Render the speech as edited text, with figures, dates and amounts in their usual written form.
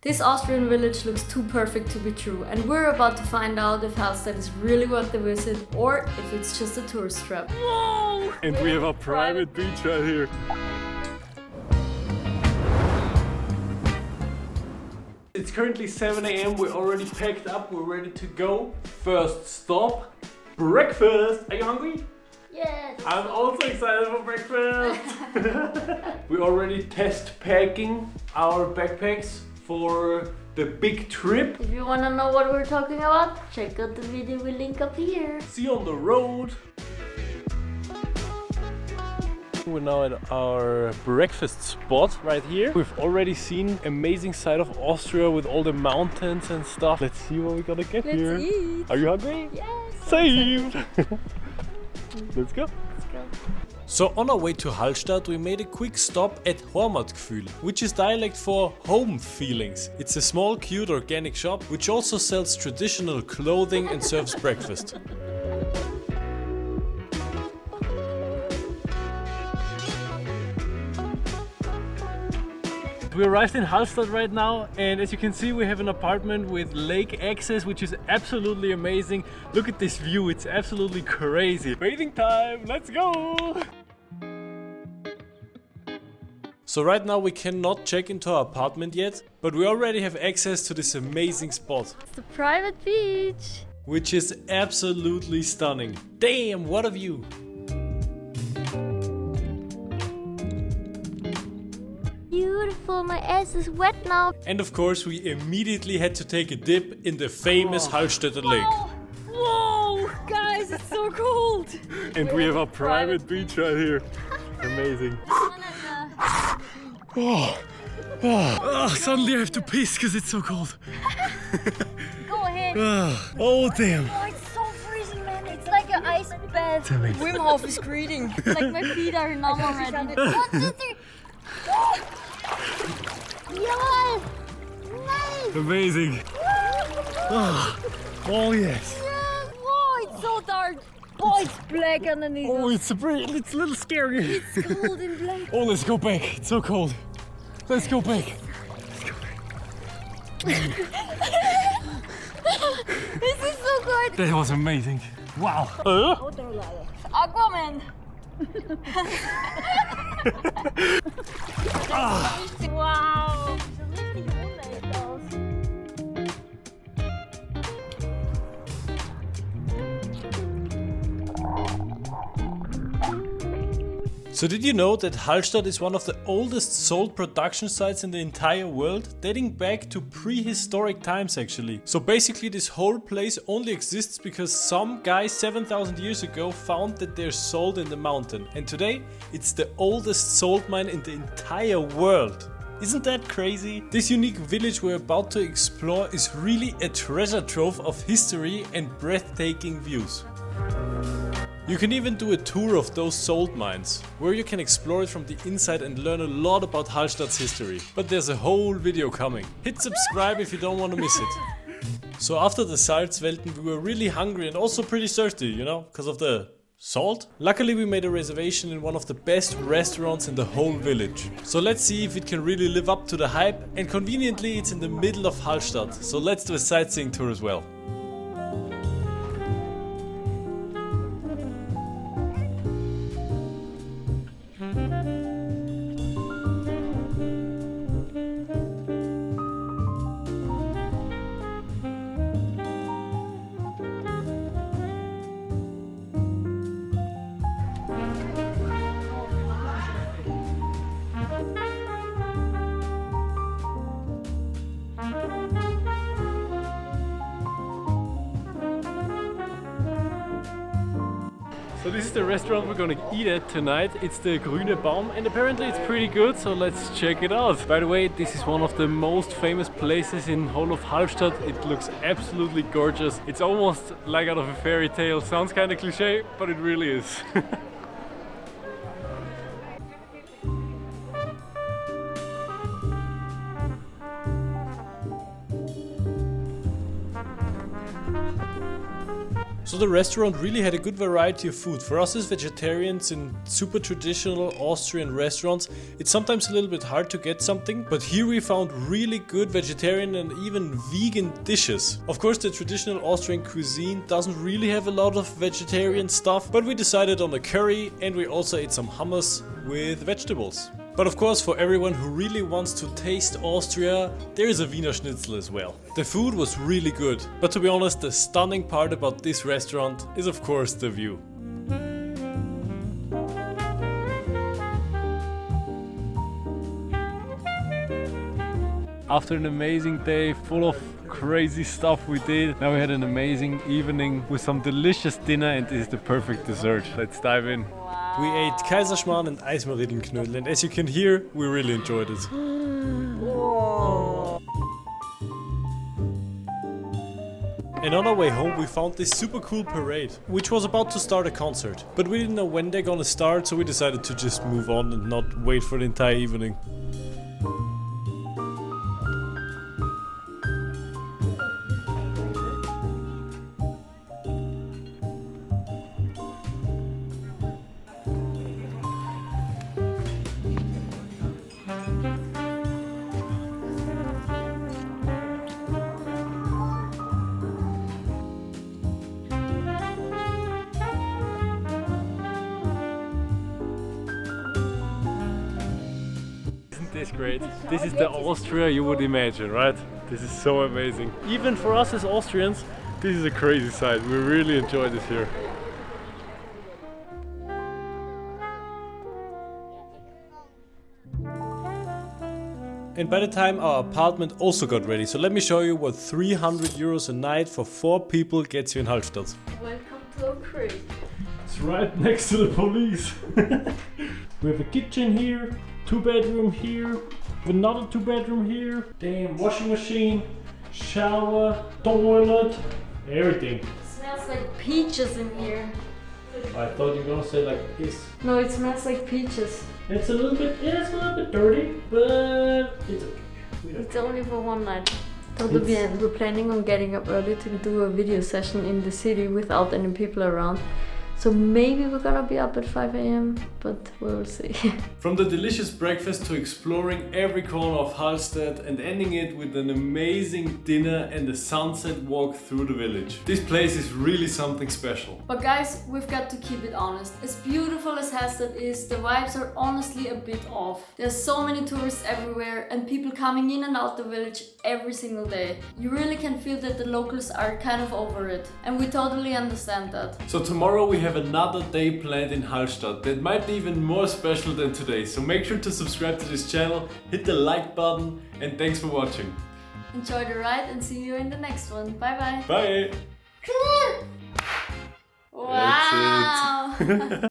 This Austrian village looks too perfect to be true, and we're about to find out if Hallstatt is really worth the visit or if it's just a tourist trap. Whoa! And we have a private beach right here. It's currently 7 AM, we're already packed up, we're ready to go. First stop, breakfast! Are you hungry? Yes! I'm also excited for breakfast! We're already test packing our backpacks for the big trip. If you want to know what we're talking about, check out the video we link up here. See you on the road! We're now at our breakfast spot right here. We've already seen amazing side of Austria with all the mountains and stuff. Let's see what we're gonna get here. Let's eat! Are you hungry? Yes! Same! Let's go! Let's go. So on our way to Hallstatt we made a quick stop at Heimatgefühl, which is dialect for home feelings. It's a small cute organic shop which also sells traditional clothing and serves breakfast. We arrived in Hallstatt right now, and as you can see we have an apartment with lake access, which is absolutely amazing. Look at this view, it's absolutely crazy. Bathing time, let's go! So right now we cannot check into our apartment yet, but we already have access to this amazing spot, It's the private beach! which is absolutely stunning. Damn, what a view! Beautiful, my ass is wet now. And of course we immediately had to take a dip in the famous Hallstatter lake. Whoa! Guys, it's so cold! And we have a private beach right here. Amazing. Suddenly I have to piss because it's so cold. Go ahead. Oh damn. Oh, it's so freezing, man. It's like an ice bath. amazing. Wim Hof is greeting. Like my feet are numb already. 1, 2, 3. Yes! Nice! Amazing. Oh yes. Yes! Whoa, it's so dark. Oh, it's black underneath. Oh, it's a little scary. It's cold and black. Oh, let's go back. It's so cold. Let's go back. This is so good. That was amazing. Wow. Aquaman. Wow. So richtig unecht aus. So did you know that Hallstatt is one of the oldest sold production sites in the entire world, dating back to prehistoric times actually. So basically this whole place only exists because some guy 7,000 years ago found that they're sold in the mountain, and today it's the oldest salt mine in the entire world. Isn't that crazy? This unique village we're about to explore is really a treasure trove of history and breathtaking views. You can even do a tour of those salt mines, where you can explore it from the inside and learn a lot about Hallstatt's history. But there's a whole video coming. Hit subscribe if you don't want to miss it. So after the Salzwelten we were really hungry and also pretty thirsty, you know, because of the salt. Luckily we made a reservation in one of the best restaurants in the whole village. So let's see if it can really live up to the hype, and conveniently it's in the middle of Hallstatt, so let's do a sightseeing tour as well. So this is the restaurant we're gonna eat at tonight. It's the Grüner Baum, and apparently it's pretty good, so let's check it out. By the way, this is one of the most famous places in whole of Hallstatt. It looks absolutely gorgeous. It's almost like out of a fairy tale. Sounds kind of cliche, but it really is. So the restaurant really had a good variety of food. For us as vegetarians in super traditional Austrian restaurants, it's sometimes a little bit hard to get something, but here we found really good vegetarian and even vegan dishes. Of course, the traditional Austrian cuisine doesn't really have a lot of vegetarian stuff, but we decided on a curry and we also ate some hummus with vegetables. But of course, for everyone who really wants to taste Austria, there is a Wiener Schnitzel as well. The food was really good, but to be honest, the stunning part about this restaurant is of course the view. After an amazing day full of crazy stuff we did, now we had an amazing evening with some delicious dinner, and this is the perfect dessert. Let's dive in. We ate Kaiserschmarrn and Eismarillenknödel, and as you can hear, we really enjoyed it. And on our way home we found this super cool parade, which was about to start a concert. But we didn't know when they're gonna start, so we decided to just move on and not wait for the entire evening. This great. This is the Austria you would imagine, right? This is so amazing. Even for us as Austrians, this is a crazy sight. We really enjoy this here. And by the time our apartment also got ready, so let me show you what 300 euros a night for 4 people gets you in Hallstatt. Welcome to our crib. It's right next to the police. We have a kitchen here, 2-bedroom here, another 2-bedroom here, damn washing machine, shower, toilet, everything. It smells like peaches in here. I thought you were gonna say like this. No, it smells like peaches. It's a little bit, yeah, it's a little bit dirty, but it's okay. It's only for one night. Todo bien. We're planning on getting up early to do a video session in the city without any people around. So maybe we're gonna be up at 5 AM, but we'll see. From the delicious breakfast to exploring every corner of Hallstatt and ending it with an amazing dinner and a sunset walk through the village. This place is really something special. But guys, we've got to keep it honest. As beautiful as Hallstatt is, the vibes are honestly a bit off. There's so many tourists everywhere and people coming in and out the village every single day. You really can feel that the locals are kind of over it, and we totally understand that. So tomorrow we have another day planned in Hallstatt that might be even more special than today. So make sure to subscribe to this channel, hit the like button, and thanks for watching. Enjoy the ride and see you in the next one. Bye bye. Bye! Wow! That's it.